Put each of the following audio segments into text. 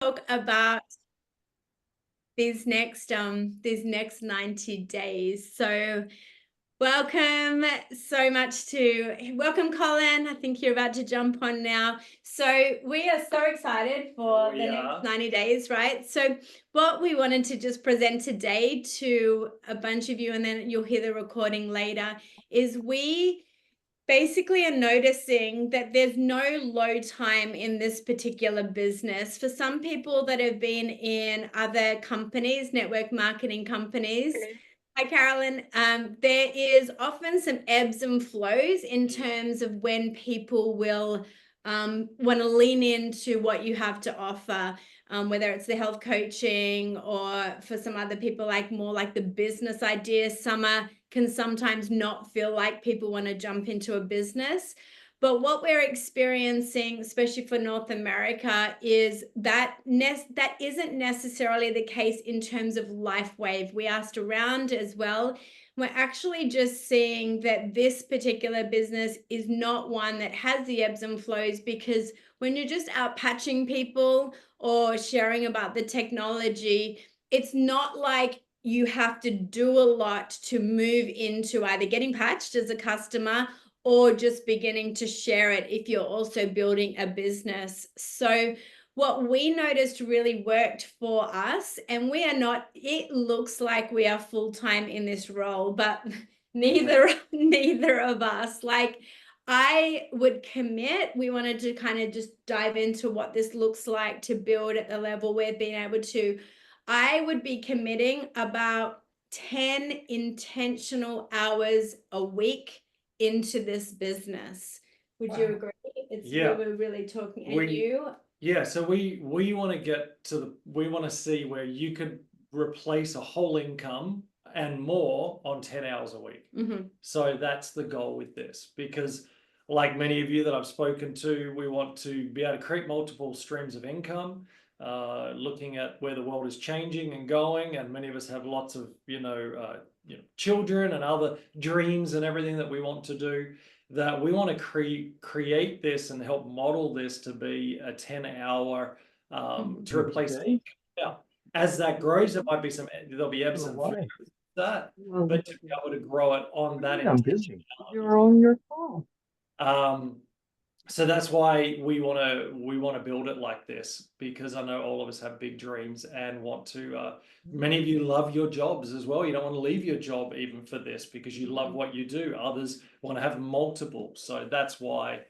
talk about these next 90 days. So welcome welcome, Colin. I think you're about to jump on now. So we are so excited for the next 90 days, right? So what we wanted to just present today to a bunch of you, and then you'll hear the recording later, is we basically are noticing that there's no low time in this particular business. For some people that have been in other companies, network marketing companies, hi Carolyn, there is often some ebbs and flows in terms of when people will want to lean into what you have to offer. Whether it's the health coaching, or for some other people, like more like the business ideas. Summer can sometimes not feel like people want to jump into a business. But what we're experiencing, especially for North America, is that that isn't necessarily the case in terms of LifeWave. We asked around as well. We're actually just seeing that this particular business is not one that has the ebbs and flows, because when you're just out patching people or sharing about the technology, it's not like you have to do a lot to move into either getting patched as a customer or just beginning to share it if you're also building a business. So what we noticed really worked for us, and we are not, it looks like we are full-time in this role, but neither of us. Like, I would commit, we wanted to kind of just dive into what this looks like to build at the level we've been able to. I would be committing about 10 intentional hours a week into this business. Would you agree? We were really talking at you. Yeah, so we want to get to we want to see where you could replace a whole income and more on 10 hours a week. So that's the goal with this, because like many of you that I've spoken to, we want to be able to create multiple streams of income, looking at where the world is changing and going, and many of us have lots of children and other dreams and everything that we want to do, that we want to create this and help model this to be a 10-hour to replace the income. Yeah. As that grows, there'll be ebbs and flows that, but to be able to grow it on that intention. You're on your phone. So that's why we want to build it like this, because I know all of us have big dreams and want to. Many of you love your jobs as well. You don't want to leave your job even for this, because you love what you do. Others want to have multiple, so that's why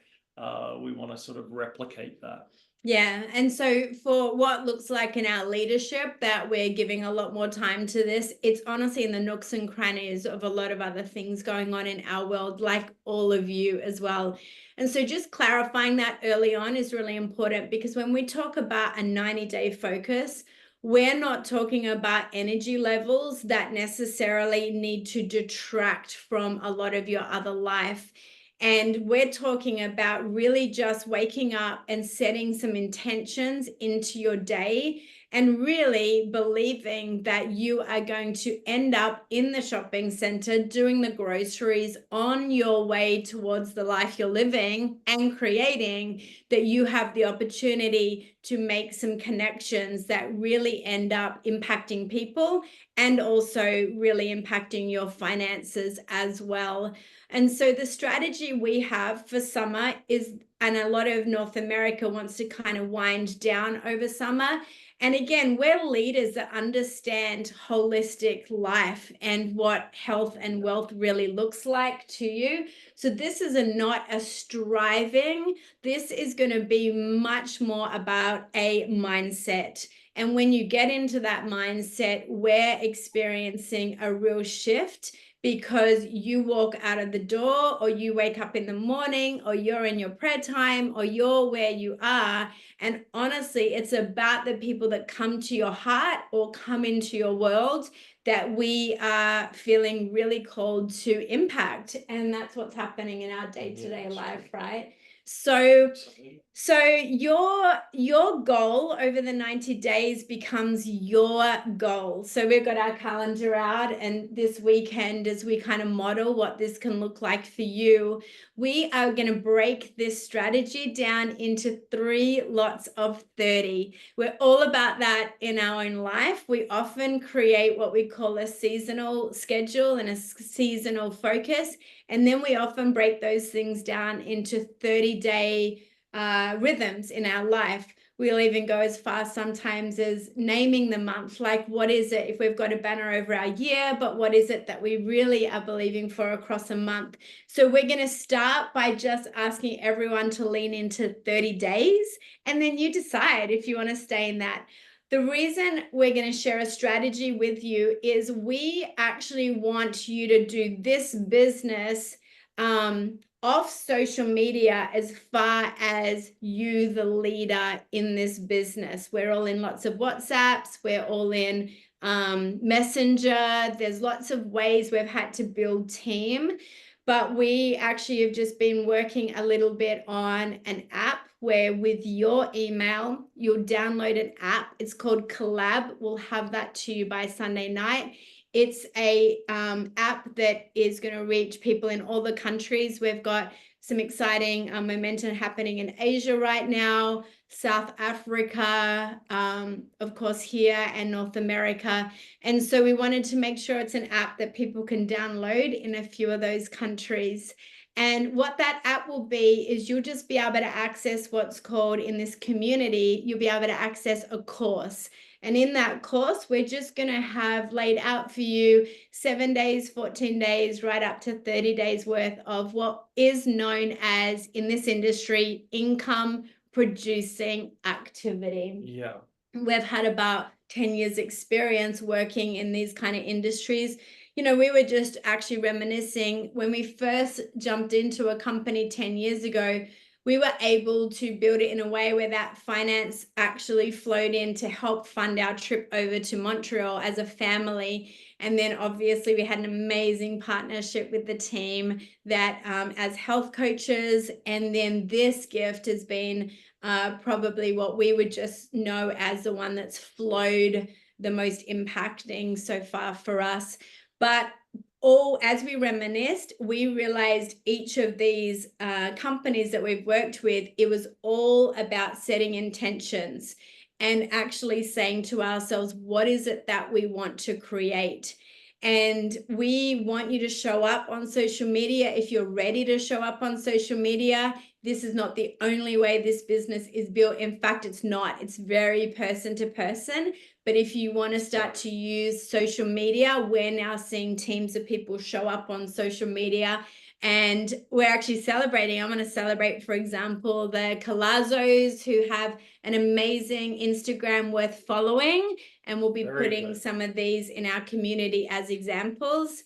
we want to sort of replicate that. Yeah, and so for what looks like in our leadership that we're giving a lot more time to this, it's honestly in the nooks and crannies of a lot of other things going on in our world, like all of you as well. And so just clarifying that early on is really important, because when we talk about a 90-day focus, we're not talking about energy levels that necessarily need to detract from a lot of your other life. And we're talking about really just waking up and setting some intentions into your day, and really believing that you are going to end up in the shopping center doing the groceries on your way towards the life you're living and creating, that you have the opportunity to make some connections that really end up impacting people and also really impacting your finances as well. And so the strategy we have for summer is, and a lot of North America wants to kind of wind down over summer. And again, we're leaders that understand holistic life and what health and wealth really looks like to you. So this is not a striving. This is going to be much more about a mindset. And when you get into that mindset, we're experiencing a real shift, because you walk out of the door, or you wake up in the morning, or you're in your prayer time, or you're where you are. And honestly, it's about the people that come to your heart or come into your world that we are feeling really called to impact. And that's what's happening in our day-to-day life, right? So So your goal over the 90 days becomes your goal. So we've got our calendar out, and this weekend, as we kind of model what this can look like for you, we are going to break this strategy down into 3 lots of 30. We're all about that in our own life. We often create what we call a seasonal schedule and a seasonal focus, and then we often break those things down into 30-day rhythms in our life. We'll even go as far sometimes as naming the month, like what is it if we've got a banner over our year, but what is it that we really are believing for across a month? So we're going to start by just asking everyone to lean into 30 days, and then you decide if you want to stay in that. The reason we're going to share a strategy with you is we actually want you to do this business off social media as far as you, the leader in this business. We're all in lots of WhatsApps. We're all in Messenger. There's lots of ways we've had to build team, but we actually have just been working a little bit on an app where with your email, you'll download an app. It's called Collab. We'll have that to you by Sunday night. It's a app that is going to reach people in all the countries. We've got some exciting momentum happening in Asia right now, South Africa, of course here, and North America. And so we wanted to make sure it's an app that people can download in a few of those countries. And what that app will be is you'll just be able to access what's called in this community, you'll be able to access a course. And in that course, we're just going to have laid out for you 7 days, 14 days, right up to 30 days worth of what is known as, in this industry, income producing activity. Yeah. We've had about 10 years experience working in these kind of industries. You know, we were just actually reminiscing when we first jumped into a company 10 years ago, we were able to build it in a way where that finance actually flowed in to help fund our trip over to Montreal as a family. And then obviously we had an amazing partnership with the team that as health coaches. And then this gift has been probably what we would just know as the one that's flowed the most impacting so far for us. But as we reminisced, we realized each of these companies that we've worked with, it was all about setting intentions and actually saying to ourselves, what is it that we want to create? And we want you to show up on social media. If you're ready to show up on social media, this is not the only way this business is built. In fact, it's not. It's very person to person. But if you want to start to use social media, we're now seeing teams of people show up on social media, and we're actually celebrating. I'm going to celebrate, for example, the Colazzos, who have an amazing Instagram worth following, and we'll be putting some of these in our community as examples.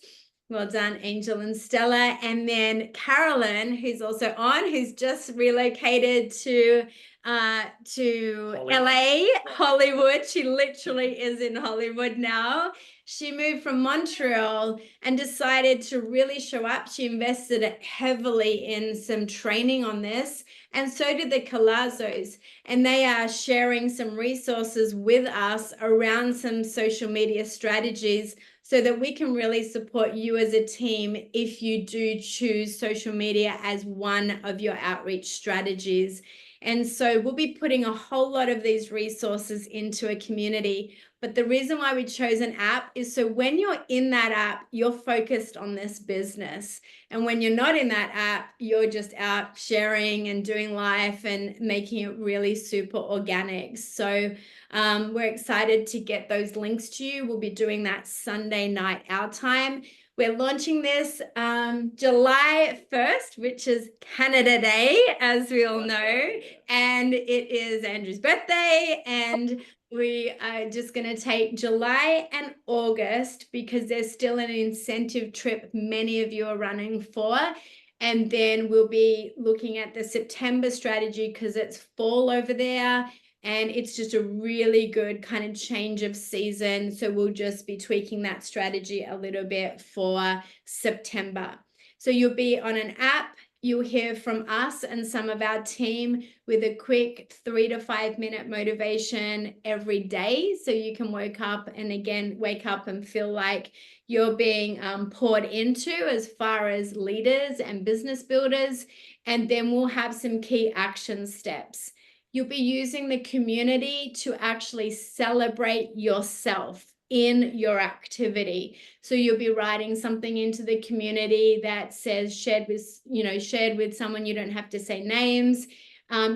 Well done, Angel and Stella. And then Carolyn, who's also on, who's just relocated to LA, Hollywood. She literally is in Hollywood now. She moved from Montreal and decided to really show up. She invested heavily in some training on this, and so did the Colazzos. And they are sharing some resources with us around some social media strategies so that we can really support you as a team if you do choose social media as one of your outreach strategies. And so we'll be putting a whole lot of these resources into a community. But the reason why we chose an app is so when you're in that app, you're focused on this business. And when you're not in that app, you're just out sharing and doing life and making it really super organic. So we're excited to get those links to you. We'll be doing that Sunday night our time. We're launching this July 1st, which is Canada Day, as we all know, and it is Andrew's birthday, and we are just going to take July and August because there's still an incentive trip many of you are running for. And then we'll be looking at the September strategy because it's fall over there. And it's just a really good kind of change of season. So we'll just be tweaking that strategy a little bit for September. So you'll be on an app. you'll hear from us and some of our team with a quick 3 to 5 minute motivation every day. So you can wake up and feel like you're being poured into as far as leaders and business builders. And then we'll have some key action steps. You'll be using the community to actually celebrate yourself in your activity. So you'll be writing something into the community that says shared with someone. You don't have to say names.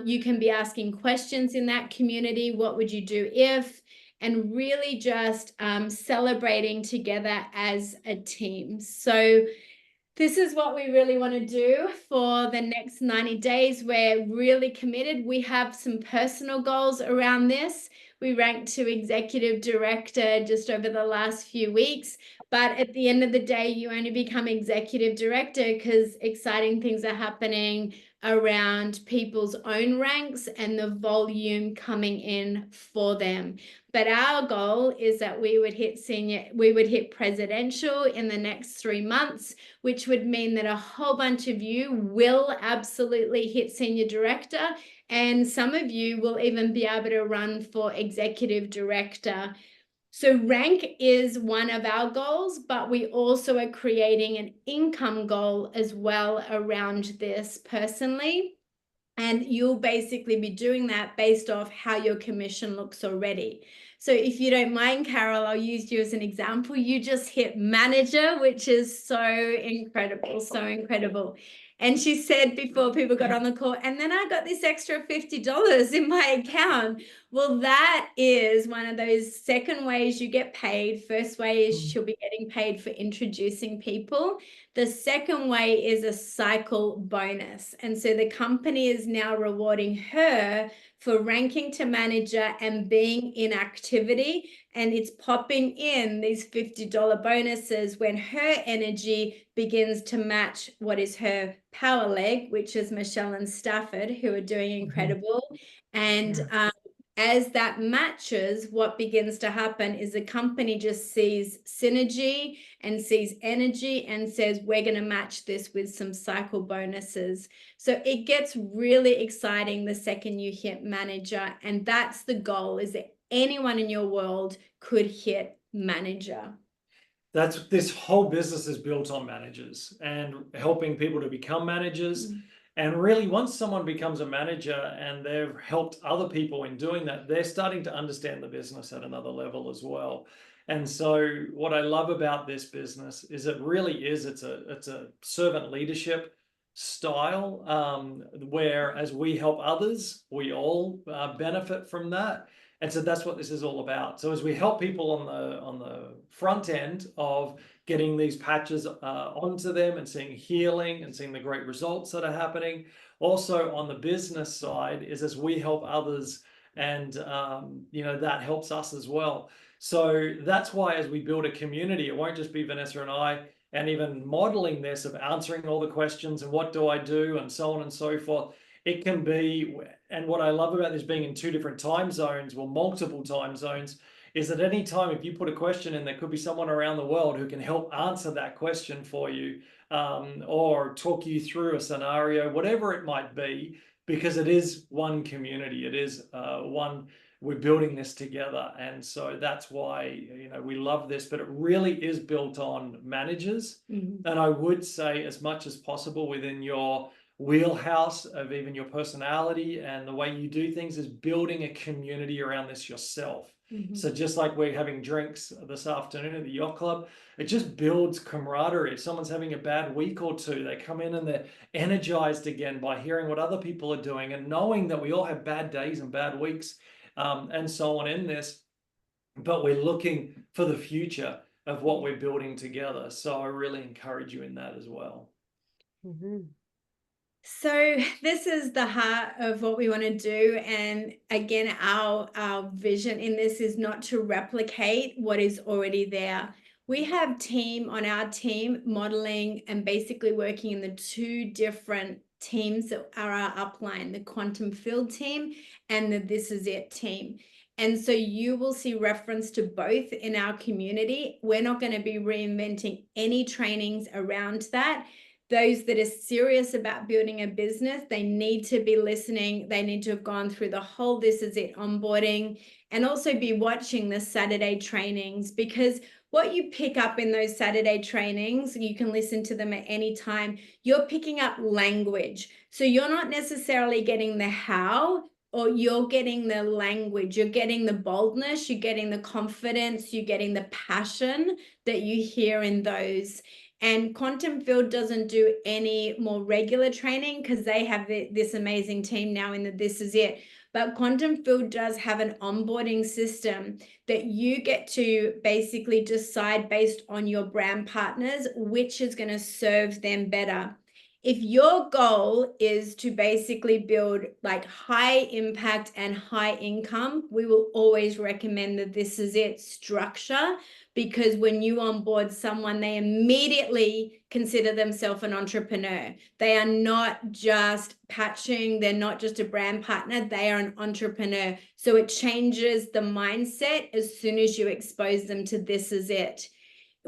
You can be asking questions in that community. What would you do if? And really just celebrating together as a team. So this is what we really want to do for the next 90 days. We're really committed. We have some personal goals around this. We ranked to executive director just over the last few weeks. But at the end of the day, you only become executive director because exciting things are happening around people's own ranks and the volume coming in for them. But our goal is that we would hit presidential in the next 3 months, which would mean that a whole bunch of you will absolutely hit senior director, and some of you will even be able to run for executive director. So rank is one of our goals, but we also are creating an income goal as well around this personally. And you'll basically be doing that based off how your commission looks already. So if you don't mind, Carol, I'll use you as an example. You just hit manager, which is so incredible, so incredible. And she said before people got on the call, and then I got this extra $50 in my account. Well, that is one of those second ways you get paid. First way is she'll be getting paid for introducing people. The second way is a cycle bonus. And so the company is now rewarding her for ranking to manager and being in activity. And it's popping in these $50 bonuses when her energy begins to match what is her power leg, which is Michelle and Stafford, who are doing incredible. And as that matches, what begins to happen is the company just sees synergy and sees energy and says, we're going to match this with some cycle bonuses. So it gets really exciting the second you hit manager. And that's the goal, is that anyone in your world could hit manager. This whole business is built on managers and helping people to become managers. And really, once someone becomes a manager and they've helped other people in doing that, they're starting to understand the business at another level as well. And so what I love about this business is it's a servant leadership style, where as we help others, we all benefit from that. And so that's what this is all about. So as we help people on the front end of getting these patches onto them and seeing healing and seeing the great results that are happening, also on the business side is as we help others, and that helps us as well. So that's why as we build a community, it won't just be Vanessa and I, and even modeling this of answering all the questions and what do I do and so on and so forth. It can be, and what I love about this being in 2 different time zones, well, multiple time zones, is that any time if you put a question in, there could be someone around the world who can help answer that question for you, or talk you through a scenario, whatever it might be, because it is one community. It is one, we're building this together. And so that's why, we love this, but it really is built on managers. And I would say as much as possible within your wheelhouse of even your personality and the way you do things is building a community around this yourself. So just like we're having drinks this afternoon at the yacht club, it just builds camaraderie. If someone's having a bad week or two, they come in and they're energized again by hearing what other people are doing and knowing that we all have bad days and bad weeks, and so on in this, but we're looking for the future of what we're building together. So I really encourage you in that as well. So this is the heart of what we want to do. And again, our vision in this is not to replicate what is already there. We have team on our team modeling and basically working in the 2 different teams that are our upline, the quantum field team and the This Is It team. And so you will see reference to both in our community. We're not going to be reinventing any trainings around that. those that are serious about building a business, they need to be listening. They need to have gone through the whole This Is It onboarding, and also be watching the Saturday trainings, because what you pick up in those Saturday trainings, you can listen to them at any time. You're picking up language. So you're not necessarily getting the how, or you're getting the language, you're getting the boldness, you're getting the confidence, you're getting the passion that you hear in those. And Quantum Field doesn't do any more regular training because they have this amazing team now in the This Is It. But Quantum Field does have an onboarding system that you get to basically decide based on your brand partners, which is going to serve them better. If your goal is to basically build like high impact and high income, we will always recommend the This Is It structure, because when you onboard someone, they immediately consider themselves an entrepreneur. They are not just patching, they're not just a brand partner, they are an entrepreneur. So it changes the mindset as soon as you expose them to This Is It.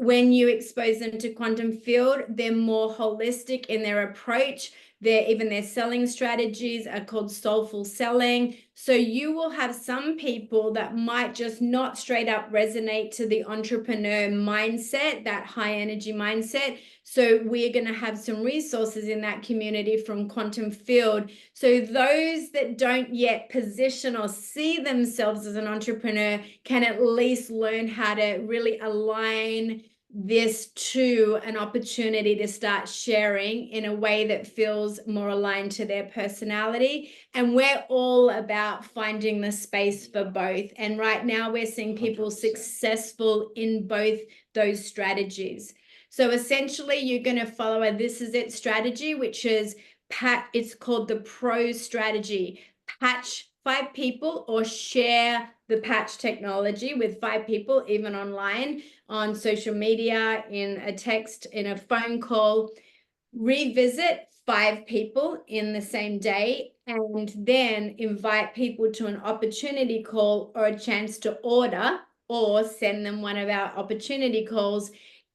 When you expose them to Quantum Field, they're more holistic in their approach. Even their selling strategies are called soulful selling. So you will have some people that might just not straight up resonate to the entrepreneur mindset, that high energy mindset. So we're going to have some resources in that community from Quantum Field. So those that don't yet position or see themselves as an entrepreneur can at least learn how to really align this to an opportunity to start sharing in a way that feels more aligned to their personality. And we're all about finding the space for both. And right now we're seeing people 100% successful in both those strategies. So essentially you're going to follow a This Is It strategy, which is it's called the Pro strategy. Patch 5 people or share the patch technology with 5 people, even online, on social media, in a text, in a phone call. Revisit 5 people in the same day, and then invite people to an opportunity call or a chance to order, or send them one of our opportunity calls,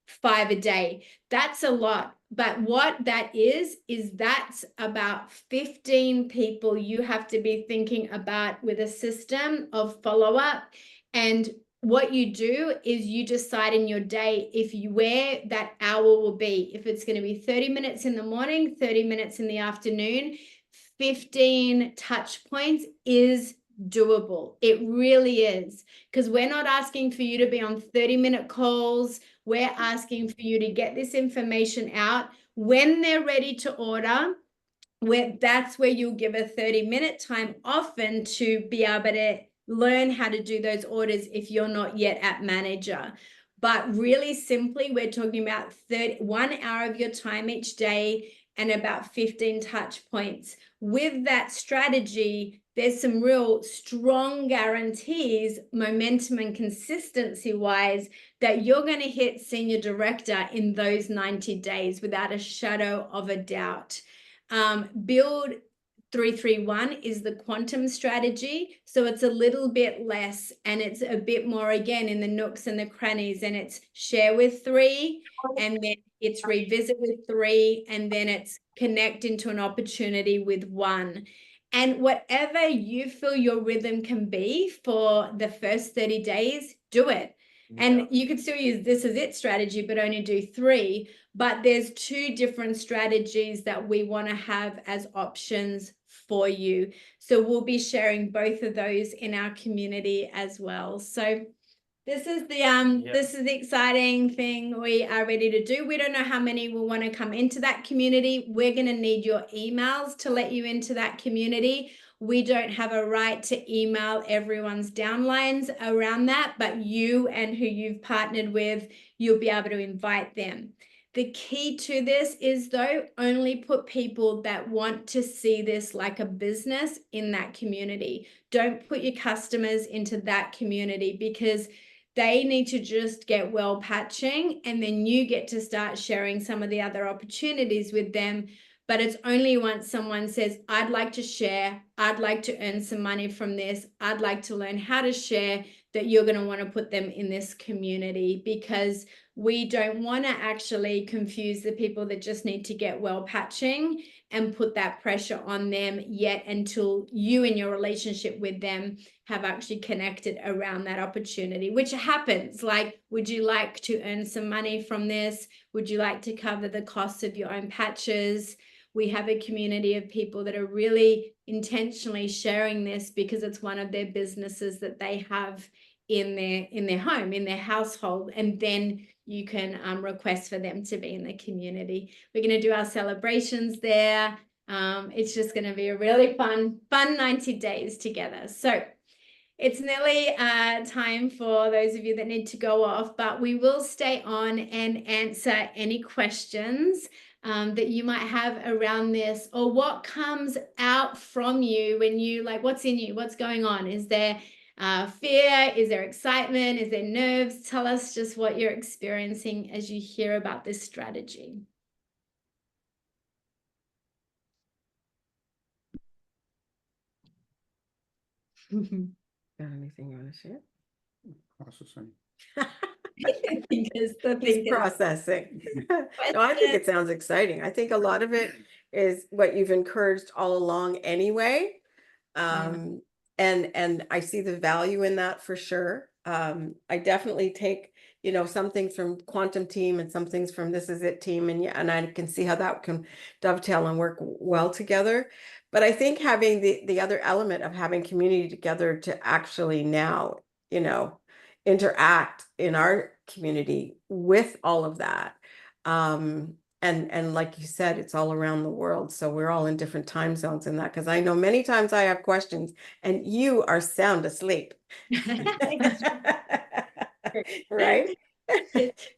5 a day. That's a lot. But what that is that's about 15 people you have to be thinking about with a system of follow-up. And what you do is you decide in your day where that hour will be. If it's going to be 30 minutes in the morning, 30 minutes in the afternoon, 15 touch points is doable. It really is, because we're not asking for you to be on 30-minute calls. We're asking for you to get this information out when they're ready to order. That's where you'll give a 30-minute time often to be able to learn how to do those orders if you're not yet at manager. But really simply, we're talking about 1 hour of your time each day and about 15 touch points. With that strategy, there's some real strong guarantees, momentum and consistency wise, that you're going to hit senior director in those 90 days without a shadow of a doubt. Build 331 is the quantum strategy. So it's a little bit less, and it's a bit more, again, in the nooks and the crannies, and it's share with 3, and then it's revisit with 3, and then it's connect into an opportunity with 1. And whatever you feel your rhythm can be for the first 30 days, do it. And you could still use This Is It strategy, but only do 3. But there's 2 different strategies that we want to have as options for you. So we'll be sharing both of those in our community as well. So this is the this is the exciting thing we are ready to do. We don't know how many will want to come into that community. We're going to need your emails to let you into that community. We don't have a right to email everyone's downlines around that, but you and who you've partnered with, you'll be able to invite them. The key to this is, though, only put people that want to see this like a business in that community. Don't put your customers into that community, because they need to just get well patching, and then you get to start sharing some of the other opportunities with them. But it's only once someone says, I'd like to share, I'd like to earn some money from this, I'd like to learn how to share, that you're going to want to put them in this community, because we don't want to actually confuse the people that just need to get well patching and put that pressure on them yet until you in your relationship with them have actually connected around that opportunity, which happens. Like, would you like to earn some money from this? Would you like to cover the costs of your own patches? We have a community of people that are really intentionally sharing this because it's one of their businesses that they have in their home, in their household, and then you can request for them to be in the community. We're going to do our celebrations there. It's just going to be a really fun 90 days together. So it's nearly time for those of you that need to go off, but we will stay on and answer any questions that you might have around this, or what comes out from you when you, like, what's in you, what's going on? Is there fear? Is there excitement? Is there nerves? Tell us just what you're experiencing as you hear about this strategy. Got anything you want to share? Processing. He's processing. No, I think it sounds exciting. I think a lot of it is what you've encouraged all along anyway. And I see the value in that for sure. I definitely take, some things from Quantum Team and some things from This Is It team, and I can see how that can dovetail and work well together. But I think having the other element of having community together to actually now, interact in our community with all of that. And like you said, it's all around the world. So we're all in different time zones in that, because I know many times I have questions and you are sound asleep. Right?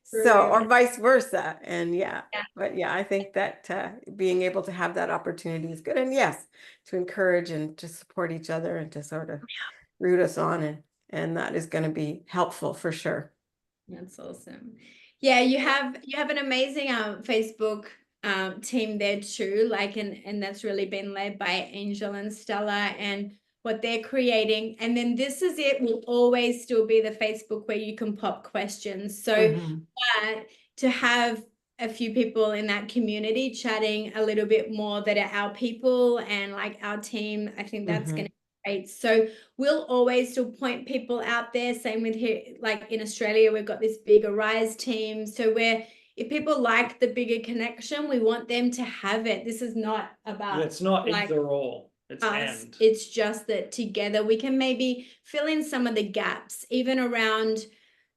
So, or vice versa. And but I think that being able to have that opportunity is good. And yes, to encourage and to support each other and to sort of root us on, and that is going to be helpful for sure. That's awesome. Yeah, you have an amazing Facebook team there too, like, and that's really been led by Angel and Stella and what they're creating. And then This Is It will always still be the Facebook where you can pop questions. So to have a few people in that community chatting a little bit more that are our people and like our team, I think that's going to be great. So we'll always still point people out there. Same with here, like in Australia, we've got this big Arise team. So if people like the bigger connection, we want them to have it. This is not about, it's not like, either or, it's us. and. It's just that together we can maybe fill in some of the gaps, even around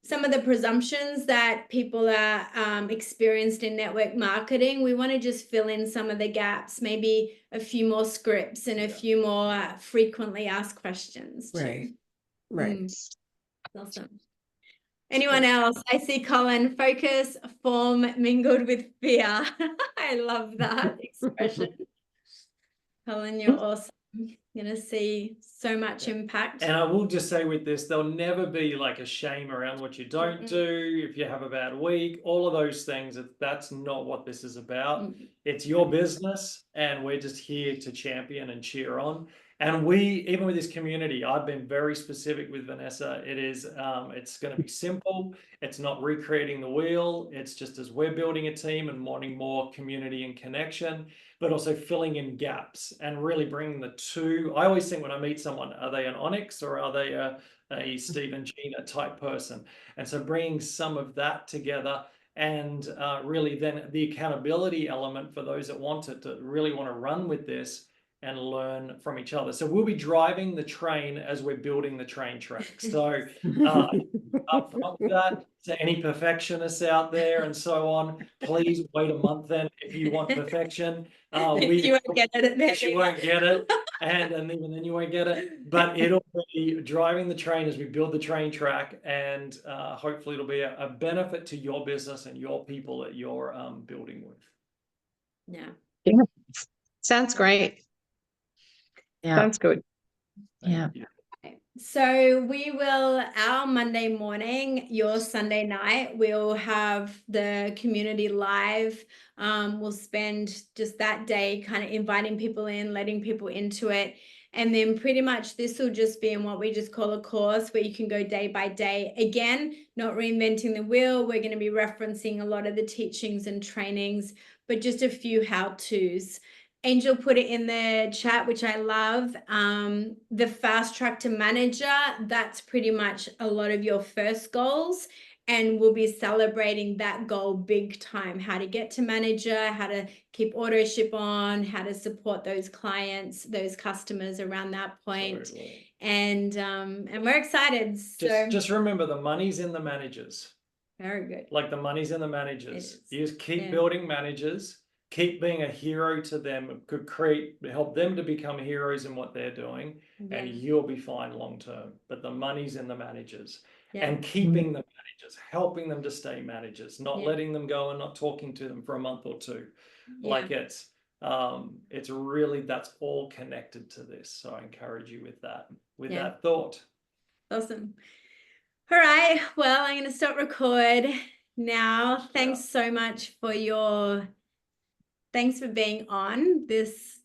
some of the presumptions that people are experienced in network marketing. We want to just fill in some of the gaps, maybe a few more scripts and a few more frequently asked questions too. Right. Awesome. Anyone else? I see Colin, focus, form, mingled with fear. I love that expression. Colin, you're awesome. You're going to see so much impact. And I will just say with this, there'll never be like a shame around what you don't do, if you have a bad week, all of those things. That's not what this is about. It's your business, and we're just here to champion and cheer on. And even with this community, I've been very specific with Vanessa. It's going to be simple. It's not recreating the wheel. It's just as we're building a team and wanting more community and connection, but also filling in gaps and really bringing the two. I always think when I meet someone, are they an Onyx or are they a Steve and Gina type person? And so bringing some of that together, and really then the accountability element for those that want to really want to run with this and learn from each other. So we'll be driving the train as we're building the train track. So up front with that, to any perfectionists out there and so on, please wait a month then if you want perfection. You won't get it. You won't get it, and even then you won't get it. But it'll be driving the train as we build the train track, and hopefully it'll be a benefit to your business and your people that you're building with. Yeah. Sounds great. Sounds good. Thank you. So we will, our Monday morning, your Sunday night, we'll have the community live. We'll spend just that day kind of inviting people in, letting people into it. And then pretty much this will just be in what we just call a course where you can go day by day. Again, not reinventing the wheel. We're going to be referencing a lot of the teachings and trainings, but just a few how-tos. Angel put it in the chat, which I love. The fast track to manager, that's pretty much a lot of your first goals. And we'll be celebrating that goal big time, how to get to manager, how to keep auto ship on, how to support those clients, those customers around that point. Totally. And we're excited. So Just remember, the money's in the managers. very good. Like, the money's in the managers. It You just keep building managers, keep being a hero to them, could help them to become heroes in what they're doing, and you'll be fine long term. But the money's in the managers. And keeping the managers, helping them to stay managers, not letting them go and not talking to them for a month or two. Like, it's really, that's all connected to this. So I encourage you with that thought. Awesome. All right. Well, I'm going to stop record now. Thanks so much for thanks for being on this